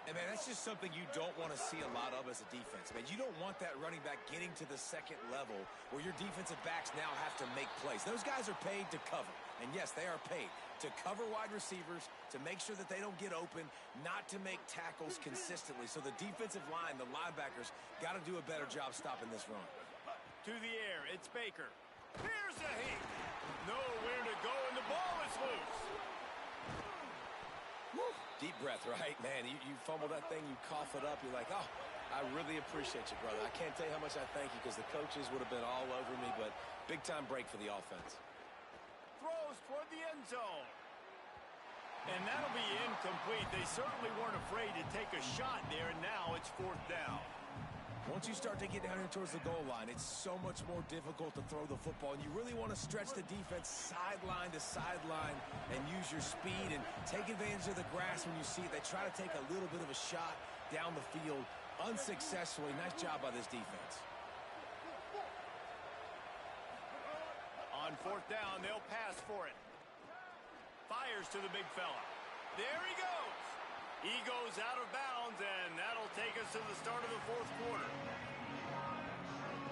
And, man, that's just something you don't want to see a lot of as a defense, man. You don't want that running back getting to the second level where your defensive backs now have to make plays. Those guys are paid to cover. And, yes, they are paid to cover wide receivers, to make sure that they don't get open, not to make tackles consistently. So the defensive line, the linebackers, got to do a better job stopping this run. To the air, it's Baker. Here's the heat. Nowhere to go, and the ball is loose. Woo. Deep breath, right? Man, you fumble that thing, you cough it up, you're like, oh, I really appreciate you, brother. I can't tell you how much I thank you because the coaches would have been all over me, but big-time break for the offense. Throws toward the end zone. And that'll be incomplete. They certainly weren't afraid to take a shot there, and now it's 4th down. Once you start to get down here towards the goal line, it's so much more difficult to throw the football, and you really want to stretch the defense sideline to sideline and use your speed and take advantage of the grass when you see it. They try to take a little bit of a shot down the field unsuccessfully. Nice job by this defense. On 4th down, they'll pass for it. Fires to the big fella. There he goes. He goes out of bounds, and that'll take us to the start of the 4th quarter.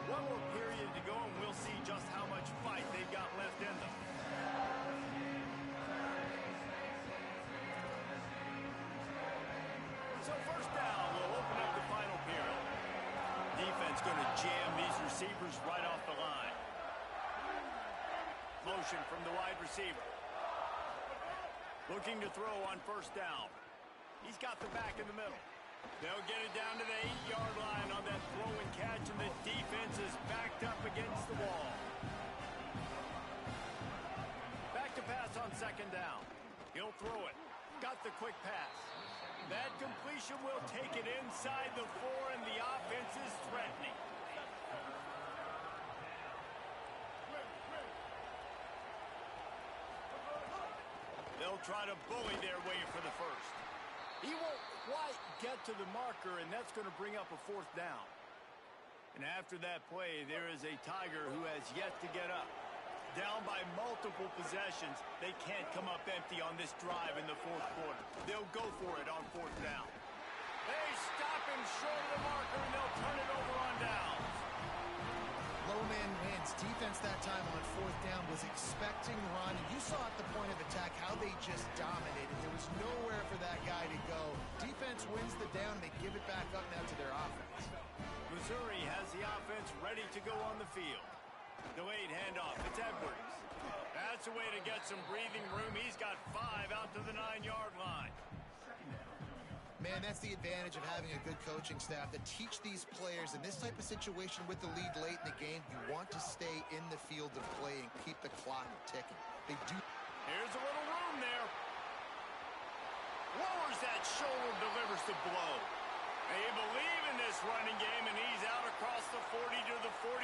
One more period to go, and we'll see just how much fight they've got left in them. So first down will open up the final period. Defense going to jam these receivers right off the line. Motion from the wide receiver. Looking to throw on first down. He's got the back in the middle. They'll get it down to the 8-yard line on that throw and catch, and the defense is backed up against the wall. Back to pass on 2nd down. He'll throw it. Got the quick pass. That completion will take it inside the 4, and the offense is threatening. They'll try to bully their way for the first. He won't quite get to the marker, and that's going to bring up a 4th down. And after that play, there is a Tiger who has yet to get up. Down by multiple possessions, they can't come up empty on this drive in the 4th quarter. They'll go for it on 4th down. They stop him short of the marker, and they'll turn it over on downs. Low man wins. Defense that time on 4th down was expecting run. And you saw at the point of attack how they just dominated. There was nowhere for that guy to go. Defense wins the down. They give it back up now to their offense. Missouri has the offense ready to go on the field. Delayed handoff. It's Edwards. That's a way to get some breathing room. He's got 5 out to the 9-yard line. Man, that's the advantage of having a good coaching staff that teach these players in this type of situation with the lead late in the game. You want to stay in the field of play and keep the clock ticking. They do. Here's a little room there. Lowers that shoulder, delivers the blow. They believe in this running game, and he's out across the 40 to the 43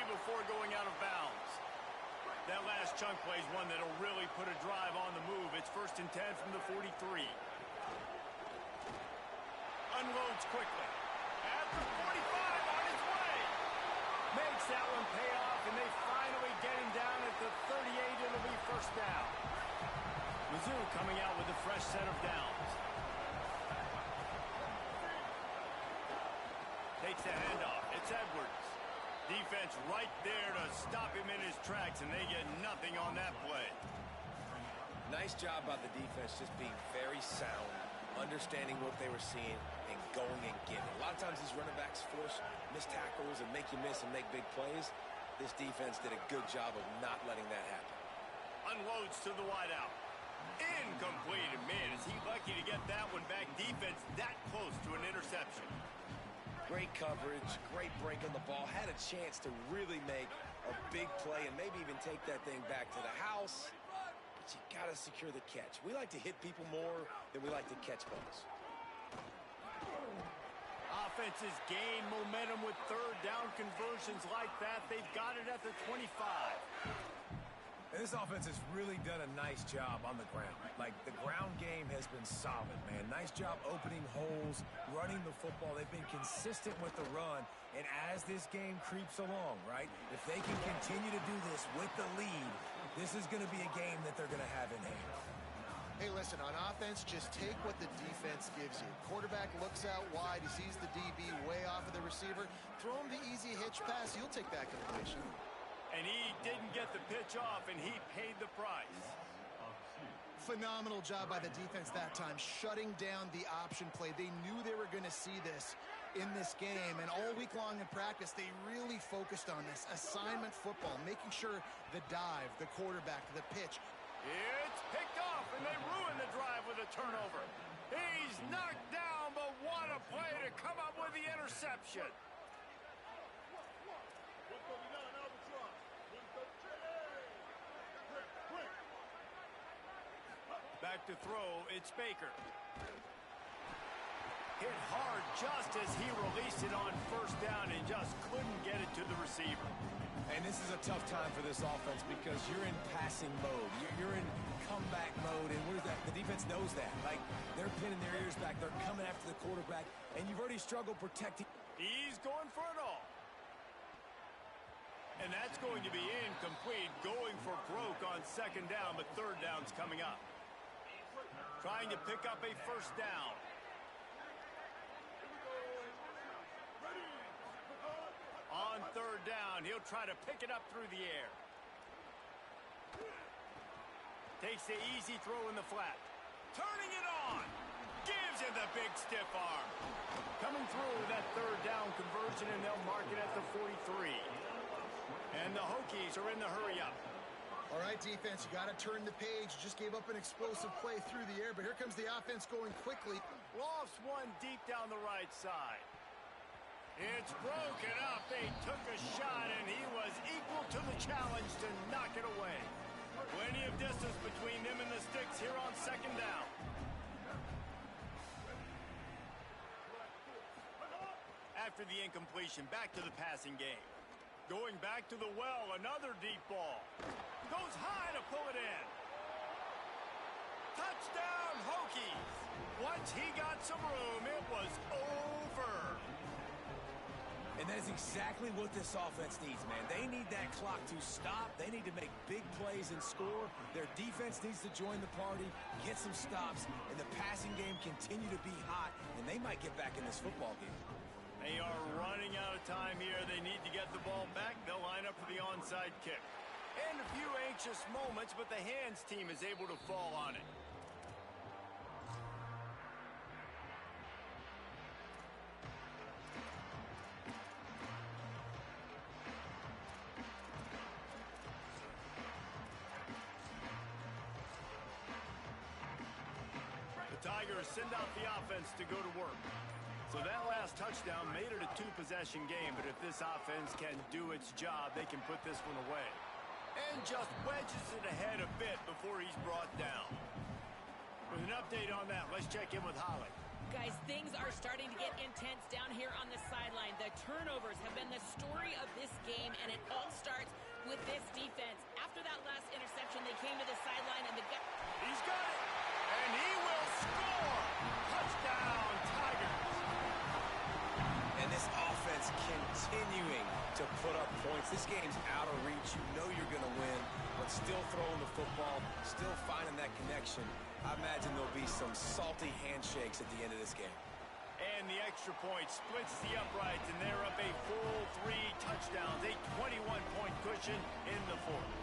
before going out of bounds. That last chunk play is one that'll really put a drive on the move. It's 1st and 10 from the 43. Unloads quickly. At the 45, on his way. Makes that one pay off, and they finally get him down at the 38. It'll be 1st down. Mizzou coming out with a fresh set of downs. Takes the handoff. It's Edwards. Defense right there to stop him in his tracks, and they get nothing on that play. Nice job by the defense, just being very sound, understanding what they were seeing, and going and getting. A lot of times these running backs force missed tackles and make you miss and make big plays. This defense did a good job of not letting that happen. Unloads to the wideout. Incomplete. And man, is he lucky to get that one back. Defense that close to an interception. Great coverage, great break on the ball. Had a chance to really make a big play and maybe even take that thing back to the house. But you got to secure the catch. We like to hit people more than we like to catch balls. Offenses gain momentum with 3rd down conversions like that. They've got it at the 25. And this offense has really done a nice job on the ground. Like, the ground game has been solid, man. Nice job opening holes, running the football. They've been consistent with the run. And as this game creeps along, right, if they can continue to do this with the lead, this is going to be a game that they're going to have in hand. Hey, listen, on offense, just take what the defense gives you. Quarterback looks out wide. He sees the DB way off of the receiver. Throw him the easy hitch pass. You'll take that completion. And he didn't get the pitch off, and he paid the price. Phenomenal job by the defense that time, shutting down the option play. They knew they were going to see this in this game, and all week long in practice, they really focused on this assignment football, making sure the dive, the quarterback, the pitch. It's picked off, and they ruin the drive with a turnover. He's knocked down, but what a play to come up with the interception. Back to throw, it's Baker. Hit hard just as he released it on 1st down and just couldn't get it to the receiver. And this is a tough time for this offense because you're in passing mode. You're in comeback mode, and where's that? The defense knows that. Like, they're pinning their ears back. They're coming after the quarterback, and you've already struggled protecting. He's going for it all. And that's going to be incomplete, going for broke on 2nd down, but 3rd down's coming up. Trying to pick up a 1st down. On 3rd down, he'll try to pick it up through the air. Takes the easy throw in the flat. Turning it on. Gives him the big stiff arm. Coming through that 3rd down conversion, and they'll mark it at the 43. And the Hokies are in the hurry-up. All right, defense, you got to turn the page. Just gave up an explosive play through the air, but here comes the offense going quickly. Lofts one deep down the right side. It's broken up. They took a shot, and he was equal to the challenge to knock it away. Plenty of distance between them and the sticks here on 2nd down. After the incompletion, back to the passing game. Going back to the well, another deep ball. Goes high to pull it in. Touchdown, Hokies. Once he got some room, it was over. And that is exactly what this offense needs, man. They need that clock to stop. They need to make big plays and score. Their defense needs to join the party, get some stops, and the passing game continue to be hot, and they might get back in this football game. They are running out of time here. They need to get the ball back. They'll line up for the onside kick. And a few anxious moments, but the hands team is able to fall on it. The Tigers coordinators send out the offense to go to work. So that last touchdown made it a two-possession game, but if this offense can do its job, they can put this one away. And just wedges it ahead a bit before he's brought down. With an update on that, let's check in with Holly. Guys, things are starting to get intense down here on the sideline. The turnovers have been the story of this game, and it all starts with this defense. After that last interception, they came to the sideline, and He's got it, and he will score! Touchdown, Tigers! And this offense continuing to put up points. This game's out of reach. You know you're going to win, but still throwing the football, still finding that connection. I imagine there'll be some salty handshakes at the end of this game. And the extra point splits the uprights, and they're up a full 3 touchdowns, a 21-point cushion in the fourth.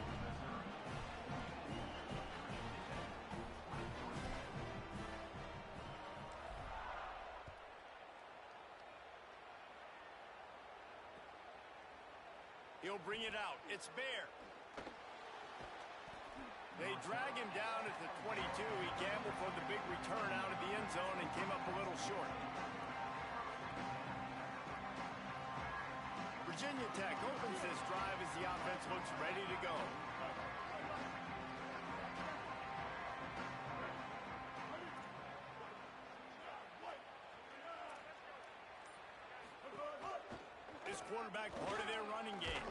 He'll bring it out. It's Bear. They drag him down at the 22. He gambled for the big return out of the end zone and came up a little short. Virginia Tech opens this drive as the offense looks ready to go. This quarterback part of their running game.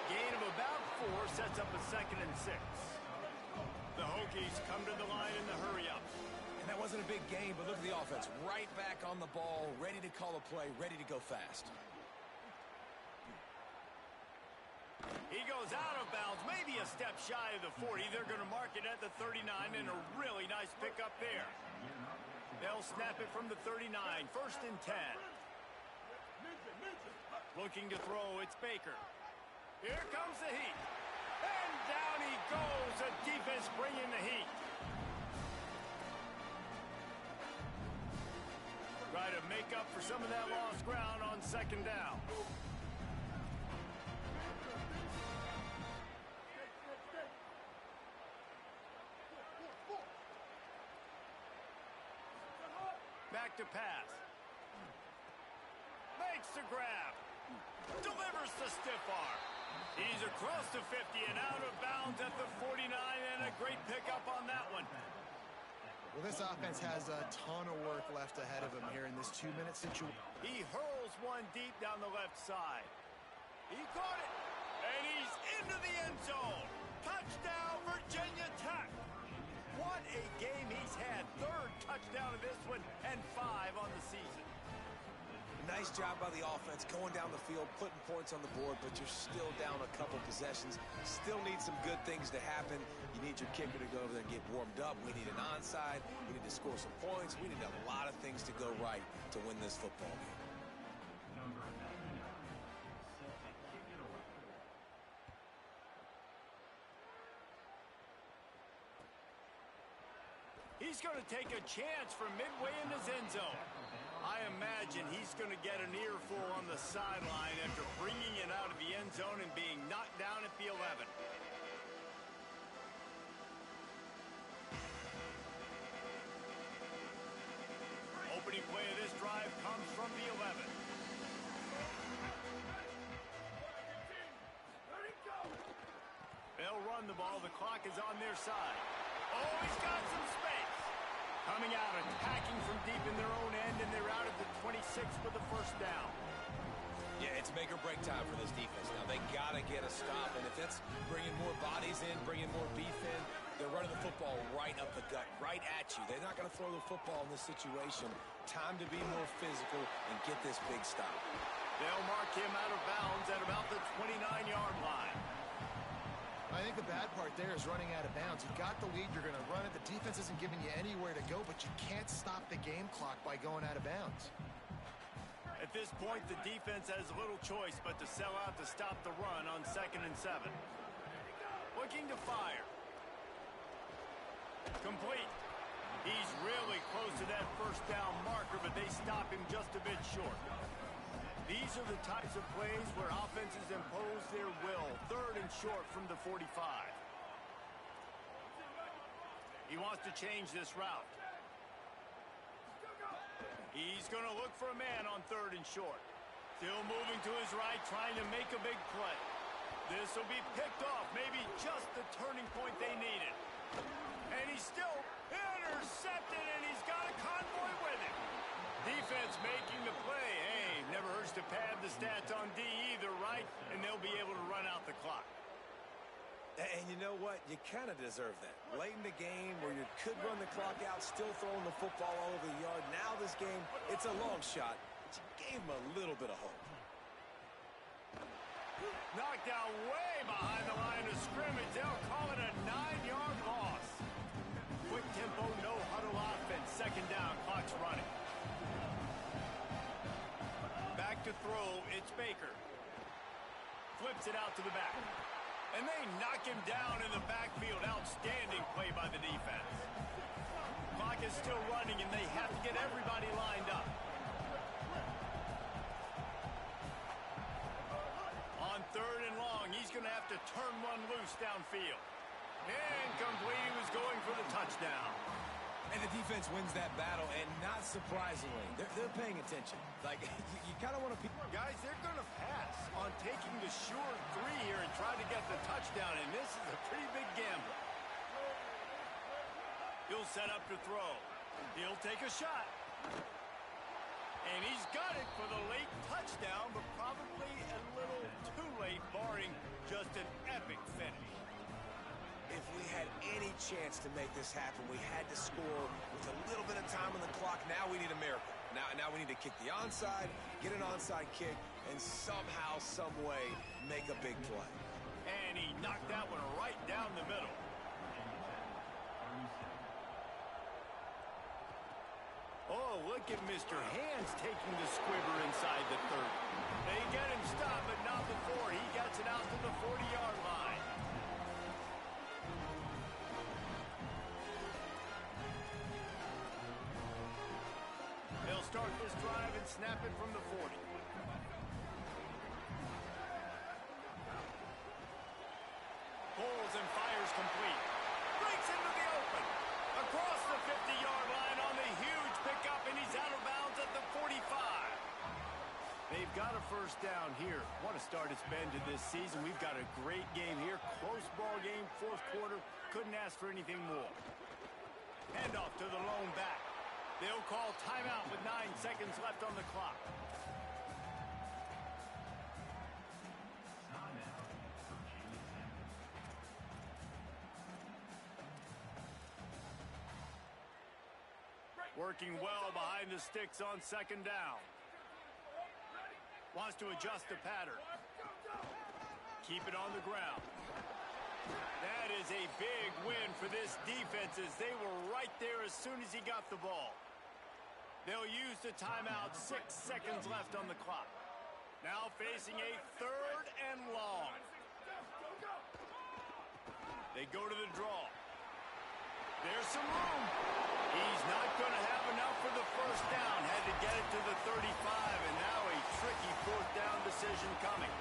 Gain of about 4 sets up a 2nd and 6. The Hokies come to the line in the hurry-up. And that wasn't a big game, but look at the offense. Right back on the ball, ready to call a play, ready to go fast. He goes out of bounds, maybe a step shy of the 40. They're going to mark it at the 39, and a really nice pickup there. They'll snap it from the 39, 1st and 10. Looking to throw, it's Baker. Here comes the heat. And down he goes. The defense bringing the heat. Try to make up for some of that lost ground on 2nd down. Back to pass. Makes the grab. Delivers the stiff arm. He's across the 50 and out of bounds at the 49, and a great pickup on that one. Well, this offense has a ton of work left ahead of him here in this 2-minute situation. He hurls one deep down the left side. He caught it, and he's into the end zone. Touchdown, Virginia Tech. What a game he's had. 3rd touchdown of this one, and 5 on the season. Nice job by the offense, going down the field, putting points on the board, but you're still down a couple possessions. Still need some good things to happen. You need your kicker to go over there and get warmed up. We need an onside. We need to score some points. We need a lot of things to go right to win this football game. He's going to take a chance from midway in his end zone. I imagine he's going to get an earful on the sideline after bringing it out of the end zone and being knocked down at the 11. Opening play of this drive comes from the 11. They'll run the ball. The clock is on their side. Oh, he's got some space. Coming out, attacking from deep in their own end, and they're out at the 26 with the 1st down. Yeah, it's make or break time for this defense. Now, they got to get a stop, and if that's bringing more bodies in, bringing more beef in, they're running the football right up the gut, right at you. They're not going to throw the football in this situation. Time to be more physical and get this big stop. They'll mark him out of bounds at about the 29-yard line. I think the bad part there is running out of bounds. You got the lead, you're going to run it. The defense isn't giving you anywhere to go, but you can't stop the game clock by going out of bounds. At this point, the defense has little choice but to sell out to stop the run on 2nd and 7. Looking to fire. Complete. He's really close to that 1st down marker, but they stop him just a bit short. These are the types of plays where offenses impose their will. 3rd and short from the 45. He wants to change this route. He's going to look for a man on 3rd and short. Still moving to his right, trying to make a big play. This will be picked off, maybe just the turning point they needed. And he's still intercepted, and he's got a convoy with him. Defense making the play. Hey, never hurts to pad the stats on D either, right? And they'll be able to run out the clock. And you know what? You kind of deserve that. Late in the game where you could run the clock out, still throwing the football all over the yard. Now this game, it's a long shot. But you gave him a little bit of hope. Knocked out way behind the line of scrimmage. They'll call it a 9-yard loss. Quick tempo, no huddle offense. 2nd down, clock's running. Back to throw, it's Baker. Flips it out to the back. And they knock him down in the backfield. Outstanding play by the defense. Clock is still running, and they have to get everybody lined up. On 3rd and long, he's going to have to turn one loose downfield. And complete, he was going for the touchdown. And the defense wins that battle, and not surprisingly, they're paying attention. Like, you kind of want to... Guys, they're going to pass on taking the sure 3 here and try to get the touchdown, and this is a pretty big gamble. He'll set up to throw. He'll take a shot. And he's got it for the late touchdown, but probably a little too late, barring just an epic finish. If we had any chance to make this happen, we had to score with a little bit of time on the clock. Now we need a miracle. Now we need to kick the onside, get an onside kick, and somehow, some way, make a big play. And he knocked that one right down the middle. Oh, look at Mr. Hands taking the squibber inside the 30. They get him stopped, but not before he gets it out to the 40-yard line. They'll start this drive and snap it from the 40. Pulls and fires complete. Breaks into the open. Across the 50-yard line on the huge pickup, and he's out of bounds at the 45. They've got a 1st down here. What a start it's been to this season. We've got a great game here. Close ball game, 4th quarter. Couldn't ask for anything more. Handoff to the lone back. They'll call timeout with 9 seconds left on the clock. Working well behind the sticks on 2nd down. Wants to adjust the pattern. Keep it on the ground. That is a big win for this defense as they were right there as soon as he got the ball. They'll use the timeout. 6 seconds left on the clock. Now facing a 3rd and long. They go to the draw. There's some room. He's not going to have enough for the 1st down. Had to get it to the 35, and now a tricky 4th down decision coming.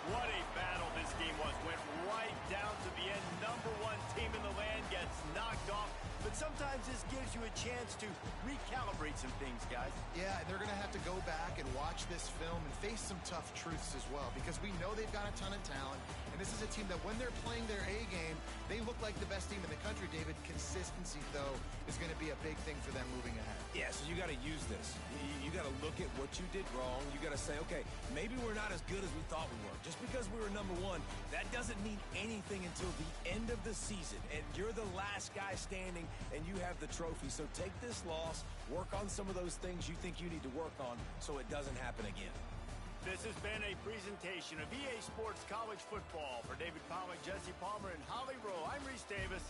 What a battle this game was. Went right down to the end. Number 1 team in the land gets knocked off. But sometimes this gives you a chance to recalibrate some things, guys. Yeah, they're going to have to go back and watch this film and face some tough truths as well, because we know they've got a ton of talent, and this is a team that when they're playing their A game, they look like the best team in the country, David. Consistency, though, is going to be a big thing for them moving ahead. Yeah, so you got to use this. You got to look at what you did wrong. You got to say, okay, maybe we're not as good as we thought we were. Just because we were number 1, that doesn't mean anything until the end of the season, and you're the last guy standing, and you have the trophy. So take this loss, work on some of those things you think you need to work on so it doesn't happen again. This has been a presentation of EA Sports College Football. For David Pollack, Jesse Palmer, and Holly Rowe, I'm Reese Davis.